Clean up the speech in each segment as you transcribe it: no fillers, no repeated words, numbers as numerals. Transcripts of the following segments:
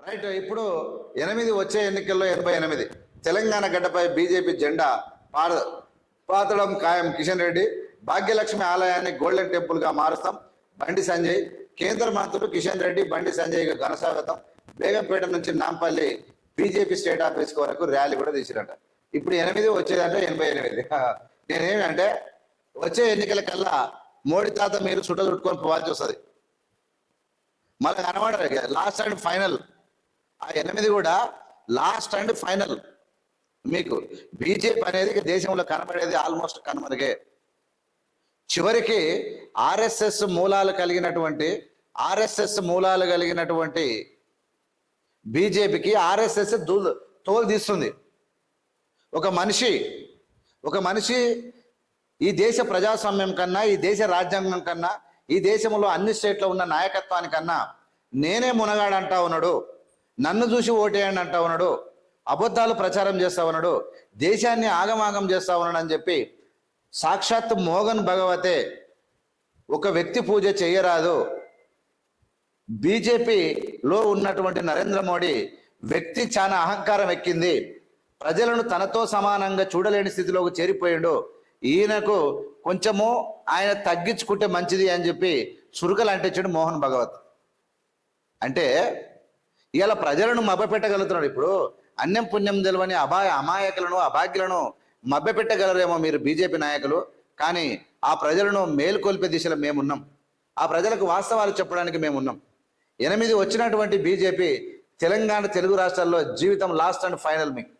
Right. ఇప్పుడు 8 వచ్చే ఎన్నికల్లో 88 తెలంగాణ గడ్డపై బీజేపీ జెండా పాతడం ఖాయం. కిషన్ రెడ్డి భాగ్యలక్ష్మి ఆలయాన్ని గోల్డెన్ టెంపుల్ గా మారుస్తాం. బండి సంజయ్ కేంద్ర మంత్రులు కిషన్ రెడ్డి బండి సంజయ్ ఘన స్వాగతం. బేగంపేట నుంచి నాంపల్లి బీజేపీ స్టేట్ ఆఫీస్ వరకు ర్యాలీ కూడా తీసిరంట. ఇప్పుడు 8 వచ్చేదంటే 88. నేనేమంటే వచ్చే ఎన్నికల కల్లా మోడీ తాత మీరు చుట్టుకొని పోవాల్సి వస్తుంది. మళ్ళీ కనబడరు. లాస్ట్ అండ్ ఫైనల్ ఆ 8 కూడా లాస్ట్ అండ్ ఫైనల్. మీకు బీజేపీ అనేది దేశంలో కనబడేది ఆల్మోస్ట్ కనమరుగే. చివరికి ఆర్ఎస్ఎస్ మూలాలు కలిగినటువంటి బీజేపీకి ఆర్ఎస్ఎస్ తోలు తీస్తుంది. ఒక మనిషి ఈ దేశ ప్రజాస్వామ్యం కన్నా, ఈ దేశ రాజ్యాంగం కన్నా, ఈ దేశంలో అన్ని స్టేట్లో ఉన్న నాయకత్వానికన్నా నేనే మునగాడంటా ఉన్నాడు, నన్ను చూసి ఓటేయండి అంటా ఉన్నాడు, అబద్ధాలు ప్రచారం చేస్తా ఉన్నాడు, దేశాన్ని ఆగమాగం చేస్తా ఉన్నాడు అని చెప్పి సాక్షాత్ మోహన్ భగవతే ఒక వ్యక్తి పూజ చేయరాదు. బీజేపీలో ఉన్నటువంటి నరేంద్ర మోడీ వ్యక్తి చాలా అహంకారం ఎక్కింది. ప్రజలను తనతో సమానంగా చూడలేని స్థితిలోకి చేరిపోయాడు. ఈయనకు కొంచెము ఆయన తగ్గించుకుంటే మంచిది అని చెప్పి చురుకలు అంటించాడు మోహన్ భగవత్. అంటే ఇలా ప్రజలను మభ్యపెట్టగలుగుతున్నాడు. ఇప్పుడు అన్యం పుణ్యం తెలవని అమాయకులను అభాగ్యులను మభ్యపెట్టగలరేమో మీరు బీజేపీ నాయకులు, కానీ ఆ ప్రజలను మేల్కొల్పే దిశలో మేమున్నాం. ఆ ప్రజలకు వాస్తవాలు చెప్పడానికి మేమున్నాం. 8 వచ్చినటువంటి బీజేపీ తెలంగాణ తెలుగు రాష్ట్రాల్లో జీవితం లాస్ట్ అండ్ ఫైనల్. మీకు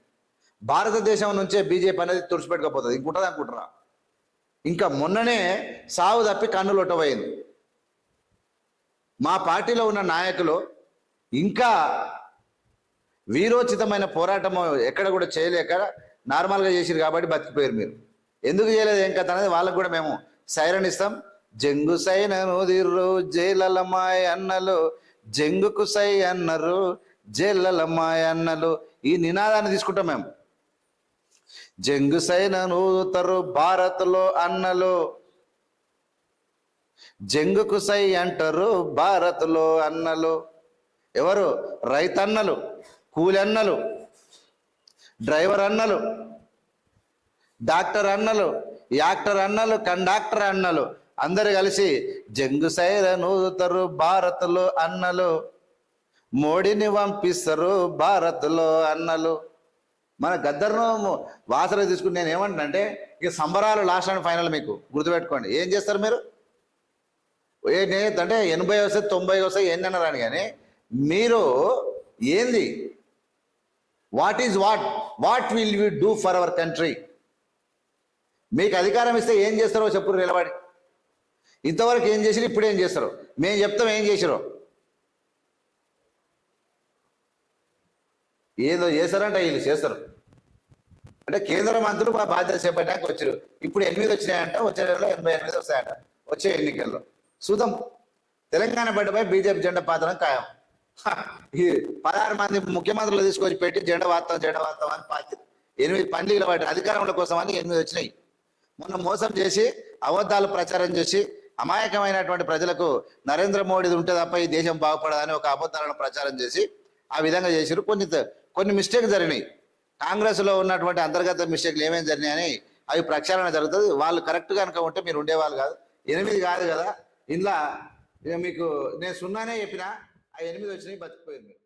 భారతదేశం నుంచే బీజేపీ అనేది తుడిచిపెట్టకపోతుంది. ఇంకుంటుంది అనుకుంటున్నా. ఇంకా మొన్ననే సావు తప్పి కన్నులు ఒట్టబోయింది. మా పార్టీలో ఉన్న నాయకులు ఇంకా వీరోచితమైన పోరాటం ఎక్కడ కూడా చేయలేక నార్మల్గా చేసిరు కాబట్టి బతికిపోయారు. మీరు ఎందుకు చేయలేదు ఏం కథ అనేది వాళ్ళకు కూడా మేము సైరన్ ఇస్తాం. జంగు సైనను దిర్రు జైలలమాయ్ అన్నలు, జంగుకు సై అన్నారు జైలలమాయ్ అన్నలు. ఈ నినాదాన్ని తీసుకుంటాం మేము. జంగు సైనను ఊదుతారు భారత్లో అన్నలు, జంగుకు సై అంటారు భారత్లో అన్నలు. ఎవరు? రైతన్నలు, కూలి అన్నలు, డ్రైవర్ అన్నలు, డాక్టర్ అన్నలు, యాక్టర్ అన్నలు, కండక్టర్ అన్నలు అందరు కలిసి జంగు సైరన్ ఊదుతారు భారత్లో అన్నలు, మోడీని పంపిస్తారు భారత్లో అన్నలు. మన గద్దర్ను వాసన తీసుకుని నేను ఏమంటానంటే ఇక సంబరాలు లాస్ట్ అండ్ ఫైనల్. మీకు గుర్తుపెట్టుకోండి. ఏం చేస్తారు మీరు? అంటే 80 వస్తాయి 90 వస్తాయి ఏంది అన్నారని, కానీ మీరు ఏంది? What will you do for our country? మీకు అధికారం ఇస్తే ఏం చేస్తారో చెప్పు నిలబడి. ఇంతవరకు ఏం చేసిరు, ఇప్పుడు ఏం చేస్తారు? మేము చెప్తాం ఏం చేసిరో. ఏదో చేస్తారంట వీళ్ళు చేస్తారు. అంటే కేంద్ర మంత్రులు మా బాధ్యత చేపట్టడానికి వచ్చారు. ఇప్పుడు 8 వచ్చినాయంట, వచ్చే నెలలో 88 వస్తాయంట వచ్చే ఎన్నికల్లో. చూద్దాం. తెలంగాణ బిడ్డపై బీజేపీ జెండా పాతడం ఖాయం. ఈ 16 మంది ముఖ్యమంత్రులు తీసుకొచ్చి పెట్టి జెండా వార్తాం అని పాతి 8 పండుగల వాటి అధికారంలో కోసం అని 8 వచ్చినాయి. మొన్న మోసం చేసి అబద్ధాలు ప్రచారం చేసి అమాయకమైనటువంటి ప్రజలకు నరేంద్ర మోడీ ఉంటే తప్ప ఈ దేశం బాగుపడదని ఒక అబద్ధాలను ప్రచారం చేసి ఆ విధంగా చేశారు. కొన్ని మిస్టేక్ జరిగినాయి. కాంగ్రెస్లో ఉన్నటువంటి అంతర్గత మిస్టేక్లు ఏమేమి జరిగినాయని అవి ప్రక్షాళన జరుగుతుంది. వాళ్ళు కరెక్ట్ కనుక ఉంటే మీరు ఉండేవాళ్ళు కాదు. 8 కాదు కదా ఇంట్లో. మీకు నేను 0 చెప్పినా ఆ 8 వచ్చినాయి, బతికిపోయింది మీరు.